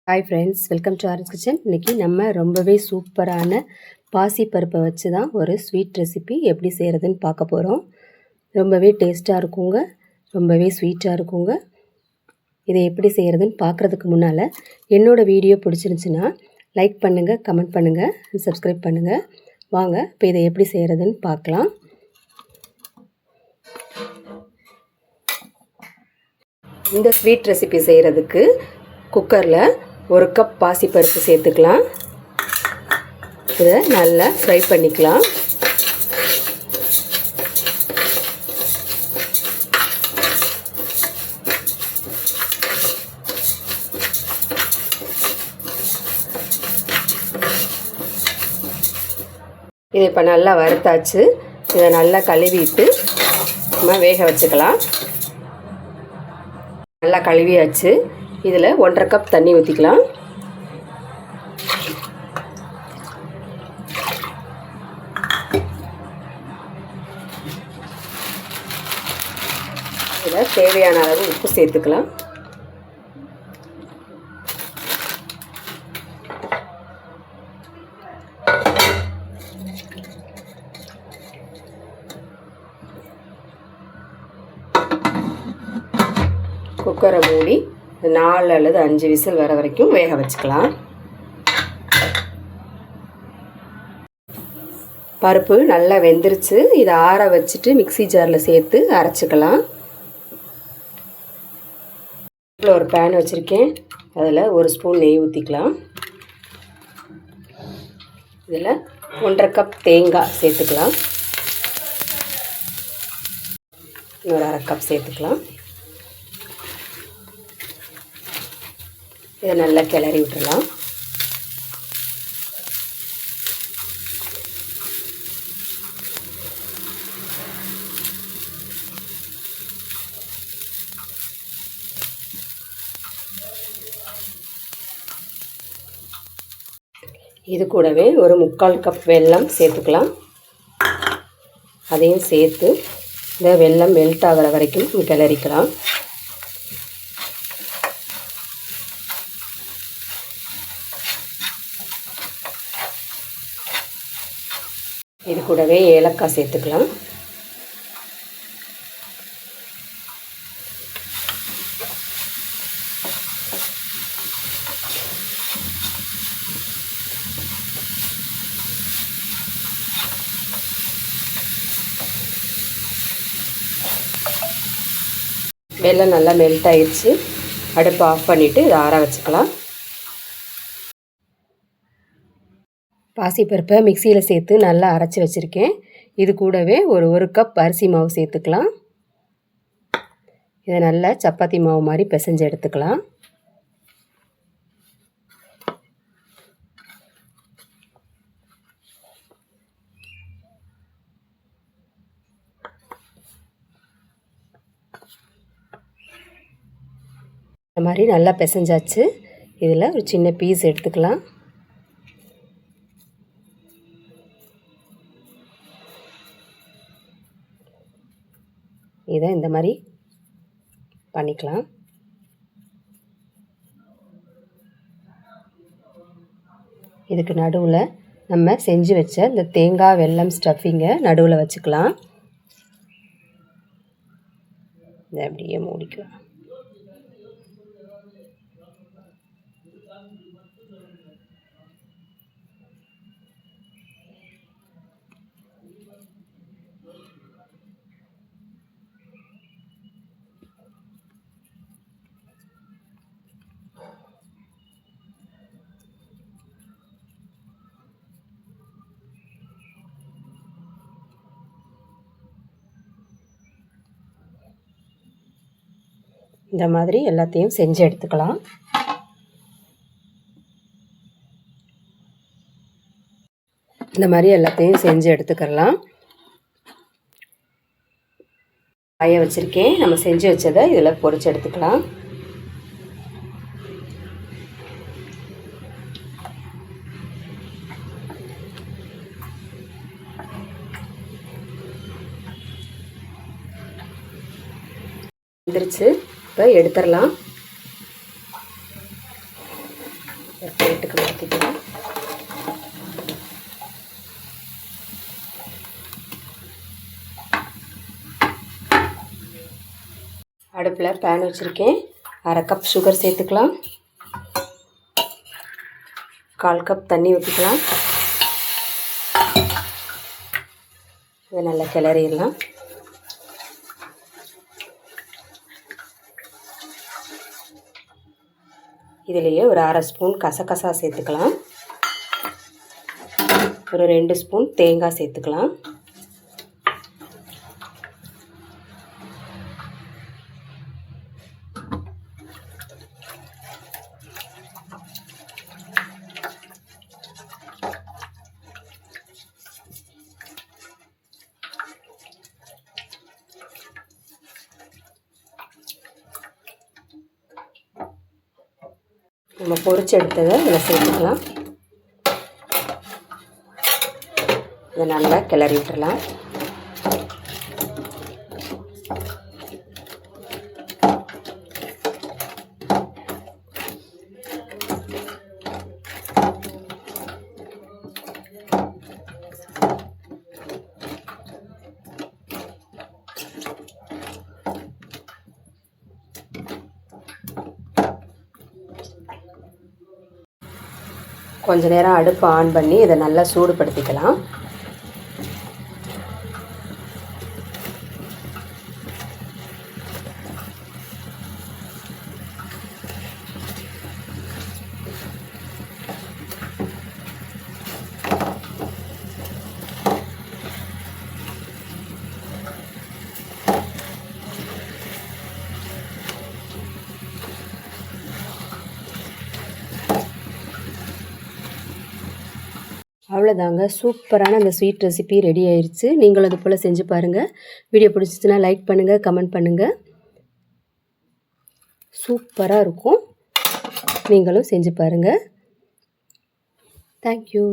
Hi friends, welcome to RS kitchen. இன்றைக்கி நம்ம ரொம்பவே சூப்பரான பாசி பருப்பை வச்சு தான் ஒரு ஸ்வீட் ரெசிபி எப்படி செய்கிறதுன்னு பார்க்க போகிறோம். ரொம்பவே டேஸ்ட்டாக இருக்குங்க, ரொம்பவே ஸ்வீட்டாக இருக்குங்க. இதை எப்படி செய்கிறதுன்னு பார்க்குறதுக்கு முன்னால் என்னோடய வீடியோ பிடிச்சிருந்துச்சின்னா லைக் பண்ணுங்கள், கமெண்ட் பண்ணுங்கள், சப்ஸ்கிரைப் பண்ணுங்கள். வாங்க இப்போ இதை எப்படி செய்கிறதுன்னு பார்க்கலாம். இந்த ஸ்வீட் ரெசிபி செய்கிறதுக்கு குக்கரில் 1 கப் பாசிப்பருப்பு சேர்த்துக்கலாம். இதை நல்லா ஃப்ரை பண்ணிக்கலாம். இதை இப்போ நல்லா வறுத்தாச்சு. இதை நல்லா கழுவிட்டு நம்ம வேக வச்சுக்கலாம். நல்லா கழுவியாச்சு. இதில் 1.5 கப் தண்ணி ஊற்றிக்கலாம். இதில் தேவையான அளவு உப்பு சேர்த்துக்கலாம். குக்கரை மூடி 4 அல்லது 5 விசில் வர வரைக்கும் வேக வச்சுக்கலாம். பருப்பு நல்லா வெந்துருச்சு. இதை ஆற வச்சுட்டு மிக்ஸி ஜாரில் சேர்த்து அரைச்சிக்கலாம். இதில் ஒரு பேன் வச்சுருக்கேன். அதில் 1 ஸ்பூன் நெய் ஊற்றிக்கலாம். இதில் 1.5 கப் தேங்காய் சேர்த்துக்கலாம். இன்னொரு 1/2 கப் சேர்த்துக்கலாம். இதை நல்லா கிளறி விட்டுடலாம். இது கூடவே ஒரு 3/4 கப் வெல்லம் சேர்த்துக்கலாம். அதையும் சேர்த்து இந்த வெல்லம் மெல்ட் ஆகிற வரைக்கும் கிளறிக்கலாம். இது கூடவே ஏலக்காய் சேர்த்துக்கலாம். வெல்லம் நல்லா மெல்ட் ஆயிடுச்சு. அடுப்பு ஆஃப் பண்ணிவிட்டு இதை ஆற வச்சுக்கலாம். பாசிப்பருப்பை மிக்சியில் சேர்த்து நல்லா அரைச்சி வச்சுருக்கேன். இது கூடவே ஒரு கப் அரிசி மாவு சேர்த்துக்கலாம். இதை நல்லா சப்பாத்தி மாவு மாதிரி பிசைஞ்சு எடுத்துக்கலாம். இந்த மாதிரி நல்லா பிசைஞ்சாச்சு. இதில் ஒரு சின்ன பீஸ் எடுத்துக்கலாம். இதை இந்த மாதிரி பண்ணிக்கலாம். இதுக்கு நடுவில் நம்ம செஞ்சு வச்ச இந்த தேங்காய் வெல்லம் ஸ்டஃபிங்கை நடுவில் வச்சுக்கலாம். இதை அப்படியே மூடிக்கலாம். இந்த மாதிரி எல்லாத்தையும் செஞ்சு எடுத்துக்கலாம். இந்த மாதிரி எல்லாத்தையும் செஞ்சு எடுத்துக்கலாம். காய வச்சுருக்கேன். நம்ம செஞ்சு வச்சதை இதில் பொரிச்சு எடுத்துக்கலாம். வந்துருச்சு. இப்போ எடுத்துடலாம். பிளேட்டுக்கு மாற்றிக்கலாம். அடுப்பில் பேன் வச்சுருக்கேன். 1/2 கப் சுகர் சேர்த்துக்கலாம். 1/4 கப் தண்ணி ஊற்றிக்கலாம். இதை நல்லா கிளறிடலாம். இதிலேயே ஒரு 1/2 ஸ்பூன் கசகசா சேர்த்துக்கலாம். ஒரு 2 ஸ்பூன் தேங்காய் சேர்த்துக்கலாம். நம்ம பொரிச்சு எடுத்ததை இதில் சேர்த்துக்கலாம். இதை நல்லா கிளறி விட்டுறலாம். கொஞ்ச நேரம் அடுப்பை ஆன் பண்ணி இதை நல்லா சூடுபடுத்திக்கலாம். அவ்வளோதாங்க, சூப்பரான அந்த ஸ்வீட் ரெசிபி ரெடி ஆயிடுச்சு. நீங்களும் அது போல் செஞ்சு பாருங்கள். வீடியோ பிடிச்சிச்சுன்னா லைக் பண்ணுங்கள், கமெண்ட் பண்ணுங்கள். சூப்பராக இருக்கும். நீங்களும் செஞ்சு பாருங்கள். தேங்க்யூ.